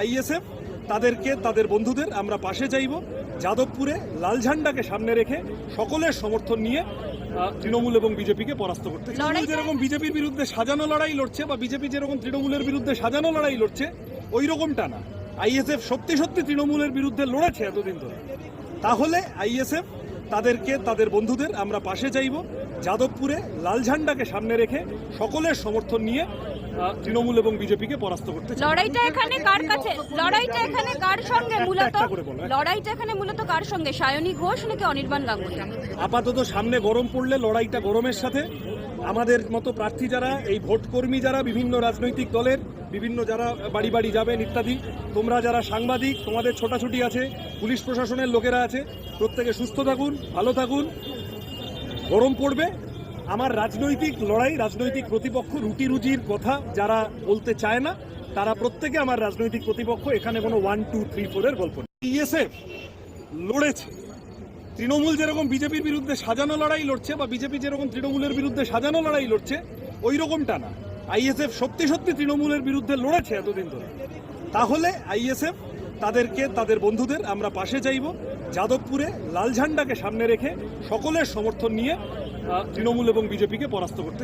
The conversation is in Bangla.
আইএসএফ তাদেরকে তাদের বন্ধুদের আমরা পাশে চাইব। যাদবপুরে লাল ঝান্ডাকে সামনে রেখে সকলের সমর্থন নিয়ে তৃণমূল এবং বিজেপিকে পরাস্ত করতে। তৃণমূল যেরকম বিজেপির বিরুদ্ধে সাজানো লড়াই লড়ছে বা বিজেপি যেরকম তৃণমূলের বিরুদ্ধে সাজানো লড়াই লড়ছে, ওই রকমটা না। আইএসএফ সত্যি সত্যি তৃণমূলের বিরুদ্ধে লড়েছে এতদিন ধরে, তাহলে আইএসএফ তাদেরকে তাদের বন্ধুদের আমরা পাশে চাইব। যাদবপুরে লাল ঝান্ডাকে সামনে রেখে সকলের সমর্থন নিয়ে তৃণমূল এবং বিজেপিকে পরাস্ত করতে। লড়াইটা এখানে কার কাছে? লড়াইটা এখানে কার সঙ্গে মূলত? লড়াইটা এখানে মূলত কার সঙ্গে? সায়নী ঘোষ নাকি অনির্বাণ গাঙ্গুলি? আপাতত সামনে গরম পড়লে লড়াইটা গরমের সাথে। আমাদের মতো প্রার্থী যারা, এই ভোট কর্মী যারা, বিভিন্ন রাজনৈতিক দলের বিভিন্ন যারা বাড়ি বাড়ি যাবেন ইত্যাদি, তোমরা যারা সাংবাদিক, তোমাদের ছোটাছুটি আছে, পুলিশ প্রশাসনের লোকেরা আছে, প্রত্যেকে সুস্থ থাকুন, ভালো থাকুন। গরম পড়বে। আমার রাজনৈতিক লড়াই, রাজনৈতিক প্রতিপক্ষ, রুটি রুজির কথা যারা বলতে চায় না, তারা প্রত্যেকে আমার রাজনৈতিক প্রতিপক্ষ। এখানে কোনো 1, 2, 3, 4 এর গল্প নেই। আইএসএফ লড়েছে। তৃণমূল যেরকম বিজেপির বিরুদ্ধে সাজানো লড়াই লড়ছে বা বিজেপি যেরকম তৃণমূলের বিরুদ্ধে সাজানো লড়াই লড়ছে, ওই রকমটা না। আইএসএফ সত্যি সত্যি তৃণমূলের বিরুদ্ধে লড়েছে এতদিন ধরে, তাহলে আইএসএফ তাদেরকে তাদের বন্ধুদের আমরা পাশে চাইব। যাদবপুরে লাল ঝান্ডাকে সামনে রেখে সকলের সমর্থন নিয়ে তৃণমূল এবং বিজেপিকে পরাস্ত করতে।